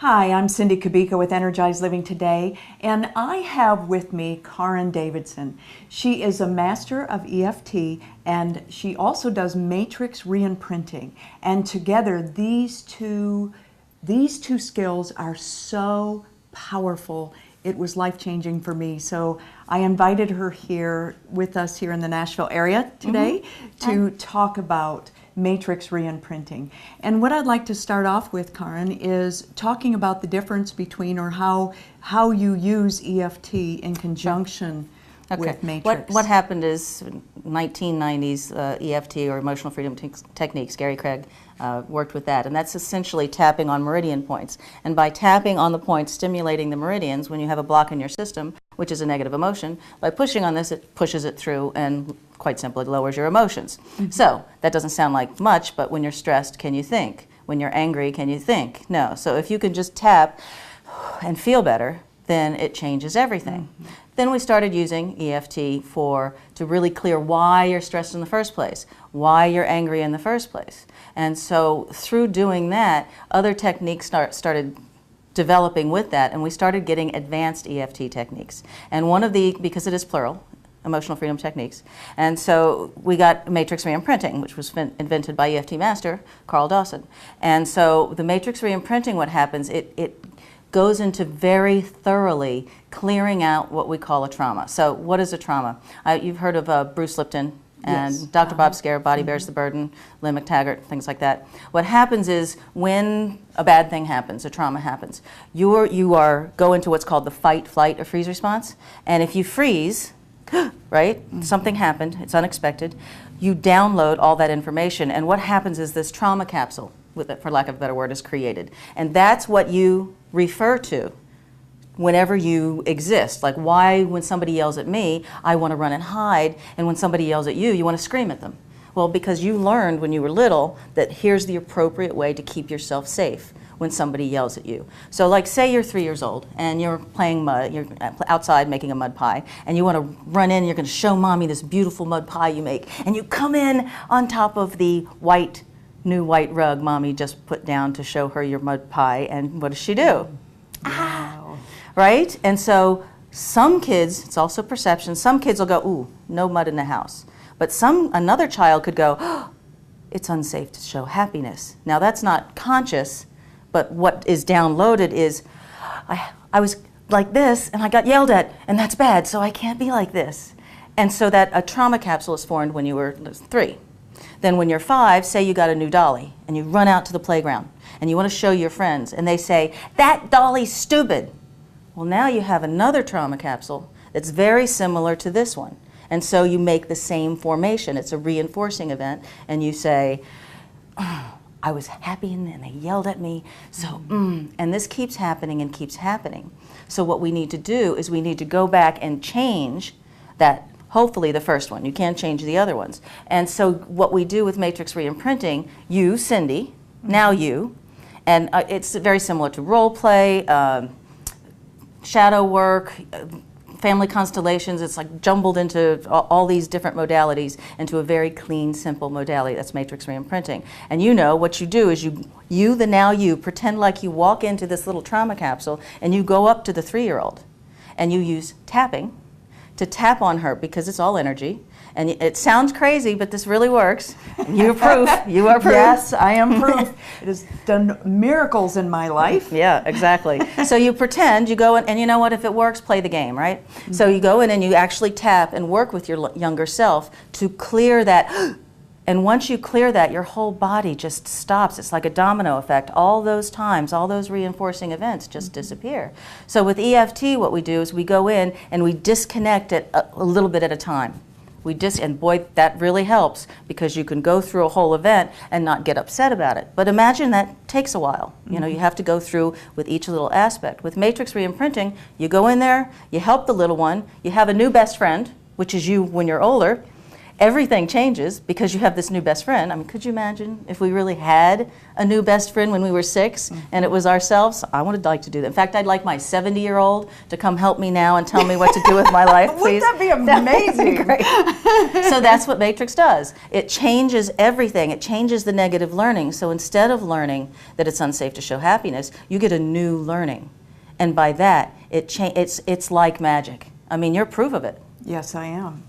Hi, I'm Cindy Kubika with Energized Living Today, and I have with me Karin Davidson. She is a master of EFT, and she also does Matrix Reimprinting. And together, these two skills are so powerful. It was life-changing for me. So I invited her here with us here in the Nashville area today to talk about Matrix Reimprinting. And what I'd like to start off with, Karin, is talking about the difference between, or how you use EFT in conjunction with Matrix. What happened is 1990s EFT, or emotional freedom techniques, Gary Craig worked with that, and that's essentially tapping on meridian points. And by tapping on the points, stimulating the meridians, when you have a block in your system, which is a negative emotion, by pushing on this, it pushes it through and quite simply lowers your emotions. So that doesn't sound like much, but when you're stressed, can you think? When you're angry, can you think? No. So if you can just tap and feel better, then it changes everything. Then we started using EFT to really clear why you're stressed in the first place, why you're angry in the first place. And so through doing that, other techniques started developing with that, and we started getting advanced EFT techniques. And one of because it is plural, emotional freedom techniques, and so we got Matrix Reimprinting, which was invented by EFT master Carl Dawson. And so the Matrix Reimprinting, what happens, it goes into very thoroughly clearing out what we call a trauma. So what is a trauma? You've heard of Bruce Lipton and yes. Dr. Bob Scare, Body Bears the Burden, Lynn McTaggart, things like that. What happens is when a bad thing happens, a trauma happens, you go into what's called the fight, flight, or freeze response. And if you freeze, right, something happened, it's unexpected, you download all that information, and what happens is this trauma capsule, for lack of a better word, is created. And that's what you refer to whenever you exist. Like, why, when somebody yells at me, I want to run and hide, and when somebody yells at you, you want to scream at them. Well, because you learned when you were little that here's the appropriate way to keep yourself safe when somebody yells at you. So like, say you're 3 years old and you're playing mud, you're outside making a mud pie, and you want to run in, you're going to show mommy this beautiful mud pie you make, and you come in on top of the new white rug mommy just put down to show her your mud pie, and what does she do? Wow. Right? And so some kids, it's also perception, some kids will go, ooh, no mud in the house. But another child could go, oh, it's unsafe to show happiness. Now that's not conscious, but what is downloaded is, I was like this and I got yelled at, and that's bad, so I can't be like this. And so that a trauma capsule is formed when you were 3. Then when you're 5, say you got a new dolly, and you run out to the playground, and you want to show your friends, and they say, that dolly's stupid. Well, now you have another trauma capsule that's very similar to this one. And so you make the same formation. It's a reinforcing event, and you say, oh, I was happy and they yelled at me, so, and this keeps happening and keeps happening. So what we need to do is we need to go back and change that, hopefully the first one. You can't change the other ones. And so what we do with Matrix Reimprinting, you, Cindy, now you, and it's very similar to role play, shadow work, family constellations. It's like jumbled into all these different modalities into a very clean, simple modality. That's Matrix Reimprinting. And you know, what you do is you pretend like you walk into this little trauma capsule and you go up to the 3-year-old and you use tapping to tap on her, because it's all energy. And it sounds crazy, but this really works. You're proof. You are proof. Yes, I am proof. It has done miracles in my life. Yeah, exactly. So you pretend, you go in, and you know what, if it works, play the game, right? So you go in and you actually tap and work with your younger self to clear that. And once you clear that, your whole body just stops. It's like a domino effect. All those times, all those reinforcing events just disappear. So with EFT, what we do is we go in and we disconnect it a little bit at a time. And boy, that really helps, because you can go through a whole event and not get upset about it. But imagine that takes a while. You know, you have to go through with each little aspect. With Matrix Reimprinting, you go in there, you help the little one, you have a new best friend, which is you when you're older, everything changes because you have this new best friend. I mean, could you imagine if we really had a new best friend when we were 6 and it was ourselves? I would like to do that. In fact, I'd like my 70-year-old to come help me now and tell me what to do with my life, please. Wouldn't that be amazing? That'd be great. So that's what Matrix does. It changes everything. It changes the negative learning. So instead of learning that it's unsafe to show happiness, you get a new learning. And by that, it's like magic. I mean, you're proof of it. Yes, I am.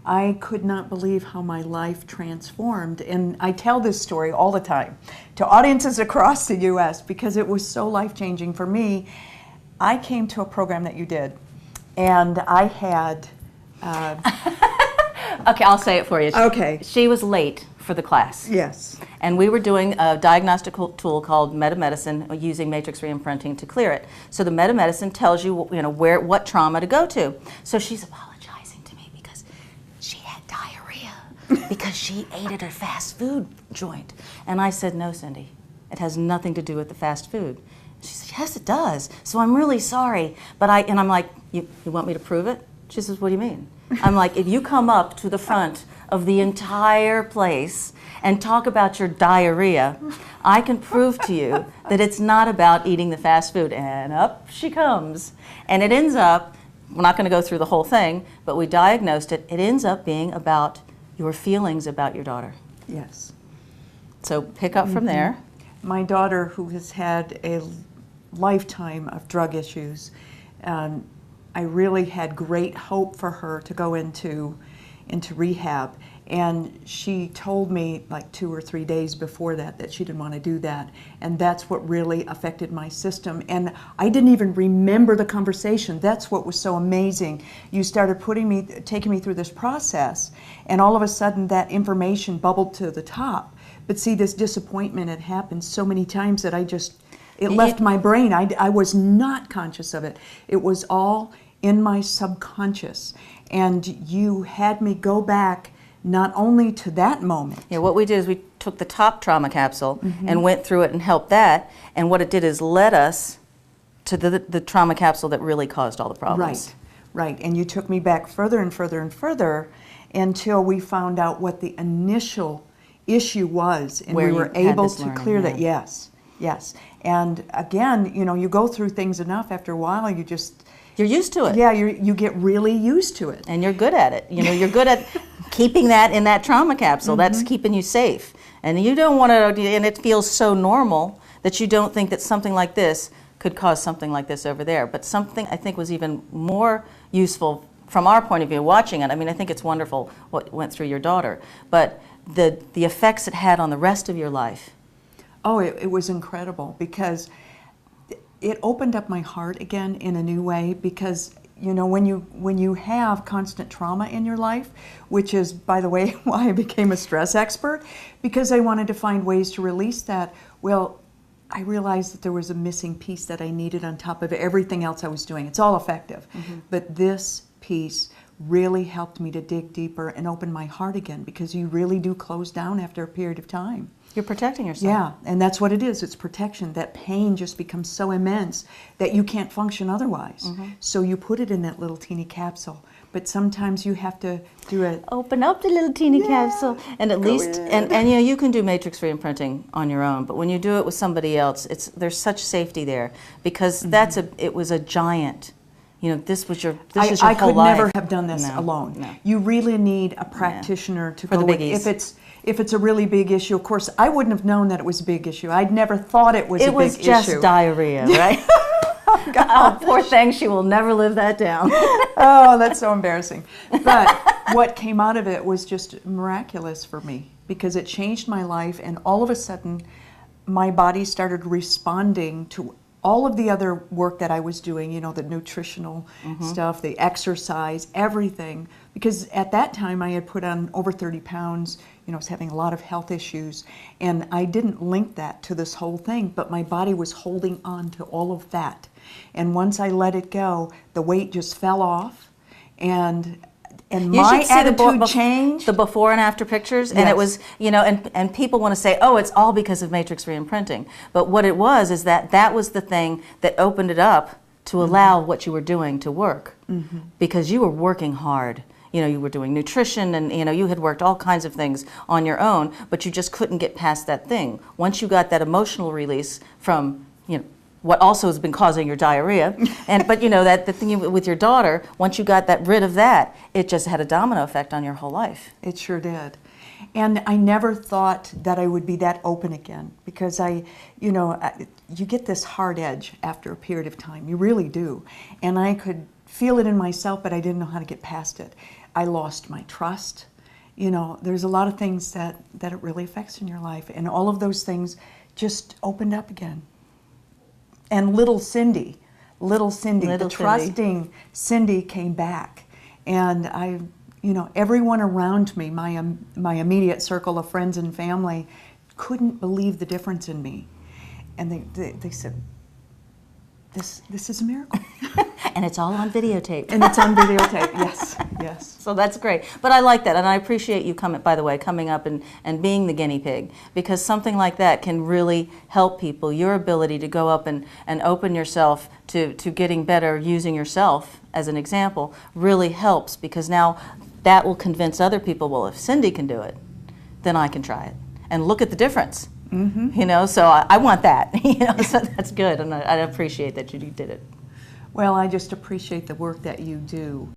I could not believe how my life transformed. And I tell this story all the time to audiences across the U.S. because it was so life-changing for me. I came to a program that you did, and I had... Okay, I'll say it for you. Okay. She was late for the class. Yes. And we were doing a diagnostic tool called metamedicine using Matrix Reimprinting to clear it. So the metamedicine tells you, what trauma to go to. So she's apologizing to me because she had diarrhea because she ate at her fast food joint. And I said, no, Cindy, it has nothing to do with the fast food. She said, yes, it does. So I'm really sorry. And I'm like, you want me to prove it? She says, what do you mean? I'm like, if you come up to the front of the entire place and talk about your diarrhea, I can prove to you that it's not about eating the fast food. And up she comes. And it ends up, we're not going to go through the whole thing, but we diagnosed it. It ends up being about your feelings about your daughter. Yes. So pick up from there. My daughter, who has had a lifetime of drug issues, I really had great hope for her to go into rehab. And she told me like 2 or 3 days before that she didn't want to do that. And that's what really affected my system. And I didn't even remember the conversation. That's what was so amazing. You started taking me through this process, and all of a sudden that information bubbled to the top. But see, this disappointment had happened so many times that it left my brain. I was not conscious of it. It was all in my subconscious. And you had me go back not only to that moment. Yeah, what we did is we took the top trauma capsule and went through it and helped that. And what it did is led us to the trauma capsule that really caused all the problems. Right. And you took me back further and further and further until we found out what the initial issue was. And we were able to clear that. Yes. And again, you go through things enough, after a while you're used to it. Yeah, you get really used to it. And you're good at it. You're good at keeping that in that trauma capsule. That's keeping you safe. And you don't want to, and it feels so normal that you don't think that something like this could cause something like this over there. But something I think was even more useful from our point of view watching it. I mean, I think it's wonderful what went through your daughter. But the effects it had on the rest of your life. Oh, it was incredible because it opened up my heart again in a new way, because when you have constant trauma in your life, which is, by the way, why I became a stress expert, because I wanted to find ways to release that. Well, I realized that there was a missing piece that I needed on top of everything else I was doing. It's all effective, but this piece really helped me to dig deeper and open my heart again, because you really do close down after a period of time. You're protecting yourself. Yeah, and that's what it is. It's protection. That pain just becomes so immense that you can't function otherwise. So you put it in that little teeny capsule. But sometimes you have to do it. Open up the little teeny capsule, and at least, and you can do Matrix Reimprinting on your own. But when you do it with somebody else, there's such safety there, because it was a giant. This was your whole life. I could never have done this alone. No. You really need a practitioner to go with. The biggies. If it's a really big issue, of course, I wouldn't have known that it was a big issue. I'd never thought it was a big issue. It was just diarrhea, right? Oh, poor thing, she will never live that down. Oh, that's so embarrassing. But what came out of it was just miraculous for me, because it changed my life, and all of a sudden, my body started responding to all of the other work that I was doing, the nutritional stuff, the exercise, everything. Because at that time I had put on over 30 pounds, I was having a lot of health issues, and I didn't link that to this whole thing, but my body was holding on to all of that. And once I let it go, the weight just fell off, and my attitude changed. The before and after pictures, and it was, and people want to say, oh, it's all because of Matrix Reimprinting. But what it was is that was the thing that opened it up to allow what you were doing to work, because you were working hard. you were doing nutrition and, you had worked all kinds of things on your own, but you just couldn't get past that thing. Once you got that emotional release from, what also has been causing your diarrhea, but that the thing with your daughter, once you got rid of that, it just had a domino effect on your whole life. It sure did. And I never thought that I would be that open again, because you get this hard edge after a period of time. You really do. And I could feel it in myself, but I didn't know how to get past it. I lost my trust. There's a lot of things that it really affects in your life. And all of those things just opened up again. And little Cindy, the trusting Cindy came back. And everyone around me, my immediate circle of friends and family, couldn't believe the difference in me. And they said, this is a miracle. And it's all on videotape. And it's on videotape, yes, yes. So that's great. But I like that, and I appreciate you coming up and being the guinea pig, because something like that can really help people. Your ability to go up and open yourself to getting better using yourself as an example really helps, because now that will convince other people, well, if Cindy can do it, then I can try it. And look at the difference. Mm-hmm. So I want that. So that's good, and I appreciate that you did it. Well, I just appreciate the work that you do.